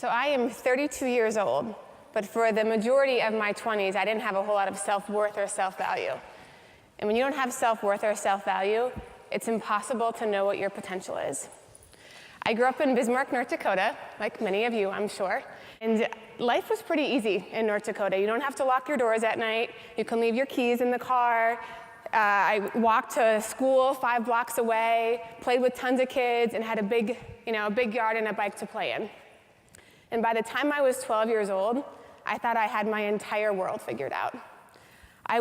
So I am 32 years old, but for the majority of my 20s, I didn't have a whole lot of self-worth or self-value. And when you don't have self-worth or self-value, it's impossible to know what your potential is. I grew up in Bismarck, North Dakota, like many of you, I'm sure. And life was pretty easy in North Dakota. You don't have to lock your doors at night. You can leave your keys in the car. I walked to school 5 blocks away, played with tons of kids, and had a big yard and a bike to play in. And by the time I was 12 years old, I thought I had my entire world figured out. I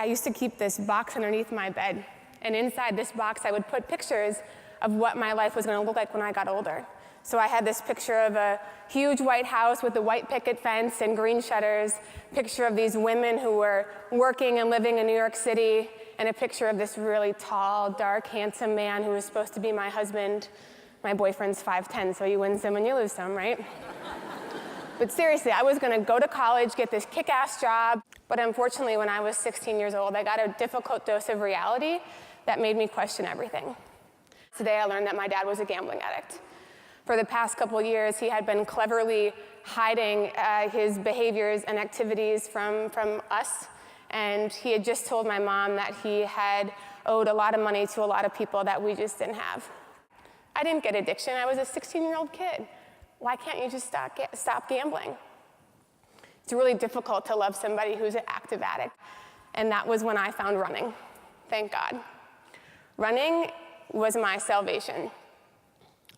used to keep this box underneath my bed, and inside this box I would put pictures of what my life was going to look like when I got older. So I had this picture of a huge white house with a white picket fence and green shutters, picture of these women who were working and living in New York City, and a picture of this really tall, dark, handsome man who was supposed to be my husband. My boyfriend's 5'10", so you win some and you lose some, right? But seriously, I was going to go to college, get this kick-ass job, but unfortunately, when I was 16 years old, I got a difficult dose of reality that made me question everything. Today, I learned that my dad was a gambling addict. For the past couple years, he had been cleverly hiding his behaviors and activities from us, and he had just told my mom that he had owed a lot of money to a lot of people that we just didn't have. I didn't get addiction. I was a 16-year-old kid. Why can't you just stop gambling? It's really difficult to love somebody who's an active addict, and that was when I found running, thank God. Running was my salvation.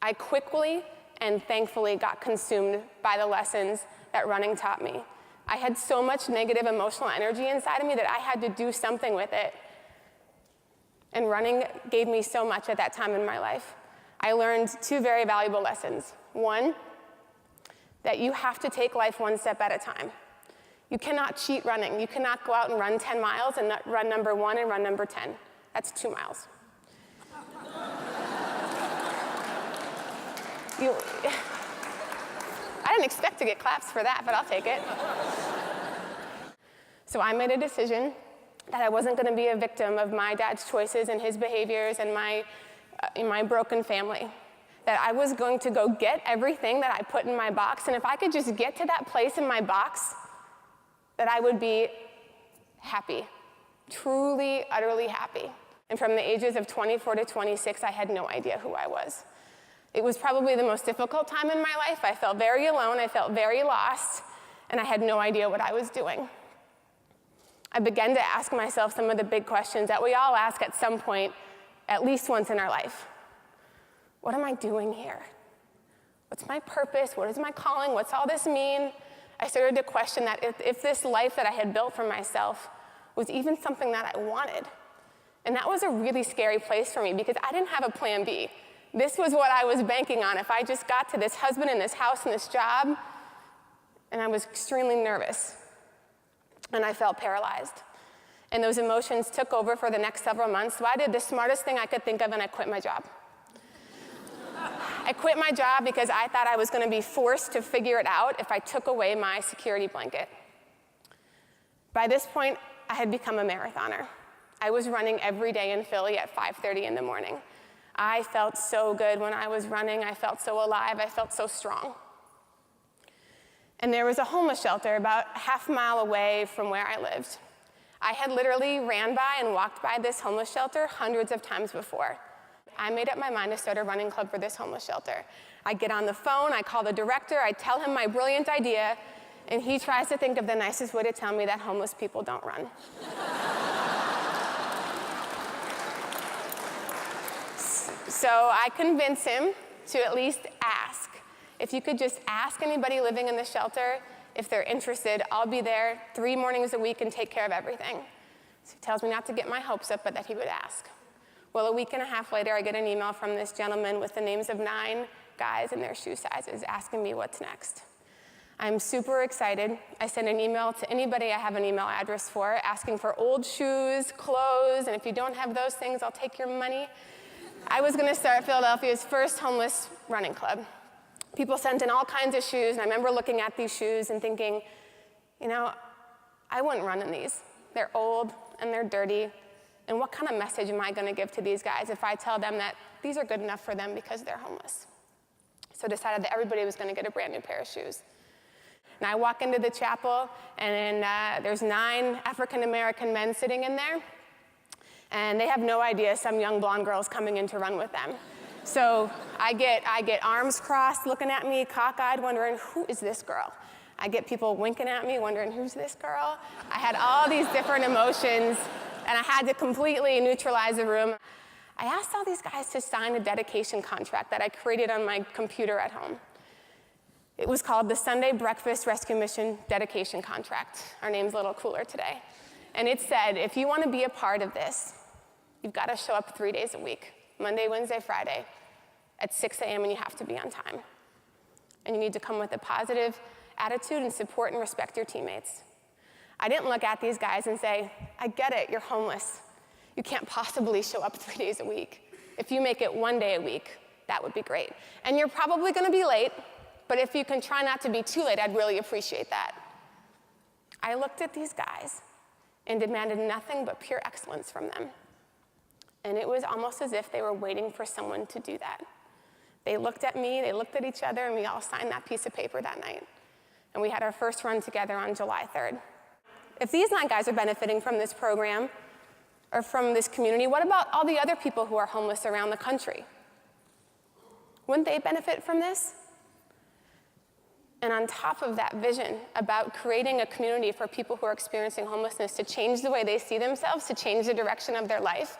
I quickly and thankfully got consumed by the lessons that running taught me. I had so much negative emotional energy inside of me that I had to do something with it. And running gave me so much at that time in my life. I learned 2 very valuable lessons. One, that you have to take life one step at a time. You cannot cheat running. You cannot go out and run 10 miles and run number 1 and run number 10. That's 2 miles. I didn't expect to get claps for that, but I'll take it. So I made a decision that I wasn't going to be a victim of my dad's choices and his behaviors and my broken family. That I was going to go get everything that I put in my box, and if I could just get to that place in my box, that I would be happy, truly, utterly happy. And from the ages of 24 to 26, I had no idea who I was. It was probably the most difficult time in my life. I felt very alone, I felt very lost, and I had no idea what I was doing. I began to ask myself some of the big questions that we all ask at some point, at least once in our life. What am I doing here? What's my purpose? What is my calling? What's all this mean? I started to question that if this life that I had built for myself was even something that I wanted. And that was a really scary place for me because I didn't have a plan B. This was what I was banking on. If I just got to this husband and this house and this job, and I was extremely nervous, and I felt paralyzed. And those emotions took over for the next several months, so I did the smartest thing I could think of, and I quit my job. I quit my job because I thought I was going to be forced to figure it out if I took away my security blanket. By this point, I had become a marathoner. I was running every day in Philly at 5:30 in the morning. I felt so good when I was running. I felt so alive. I felt so strong. And there was a homeless shelter about a half mile away from where I lived. I had literally ran by and walked by this homeless shelter hundreds of times before. I made up my mind to start a running club for this homeless shelter. I get on the phone, I call the director, I tell him my brilliant idea, and he tries to think of the nicest way to tell me that homeless people don't run. So I convince him to at least ask. If you could just ask anybody living in the shelter if they're interested, I'll be there 3 mornings a week and take care of everything. So he tells me not to get my hopes up, but that he would ask. Well, a week and a half later, I get an email from this gentleman with the names of 9 guys and their shoe sizes asking me what's next. I'm super excited. I send an email to anybody I have an email address for, asking for old shoes, clothes, and if you don't have those things, I'll take your money. I was going to start Philadelphia's first homeless running club. People sent in all kinds of shoes, and I remember looking at these shoes and thinking, I wouldn't run in these. They're old and they're dirty. And what kind of message am I going to give to these guys if I tell them that these are good enough for them because they're homeless? So decided that everybody was going to get a brand new pair of shoes. And I walk into the chapel, and there's 9 African-American men sitting in there, and they have no idea some young blonde girl's coming in to run with them. So I get arms crossed, looking at me, cockeyed, wondering, who is this girl? I get people winking at me, wondering, who's this girl? I had all these different emotions, and I had to completely neutralize the room. I asked all these guys to sign a dedication contract that I created on my computer at home. It was called the Sunday Breakfast Rescue Mission Dedication Contract. Our name's a little cooler today. And it said, if you want to be a part of this, you've got to show up 3 days a week, Monday, Wednesday, Friday, at 6 a.m., and you have to be on time. And you need to come with a positive attitude and support and respect your teammates. I didn't look at these guys and say, I get it, you're homeless. You can't possibly show up 3 days a week. If you make it 1 day a week, that would be great. And you're probably going to be late, but if you can try not to be too late, I'd really appreciate that. I looked at these guys and demanded nothing but pure excellence from them. And it was almost as if they were waiting for someone to do that. They looked at me, they looked at each other, and we all signed that piece of paper that night. And we had our first run together on July 3rd. If these 9 guys are benefiting from this program or from this community, what about all the other people who are homeless around the country? Wouldn't they benefit from this? And on top of that vision about creating a community for people who are experiencing homelessness to change the way they see themselves, to change the direction of their life,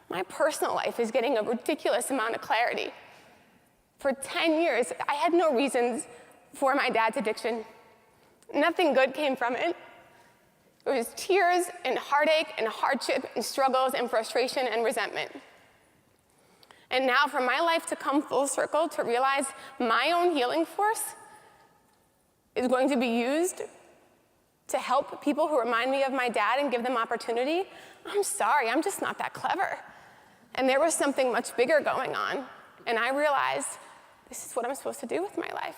my personal life is getting a ridiculous amount of clarity. For 10 years, I had no reasons for my dad's addiction. Nothing good came from it. It was tears and heartache and hardship and struggles and frustration and resentment. And now for my life to come full circle, to realize my own healing force is going to be used to help people who remind me of my dad and give them opportunity, I'm sorry, I'm just not that clever. And there was something much bigger going on, and I realized this is what I'm supposed to do with my life.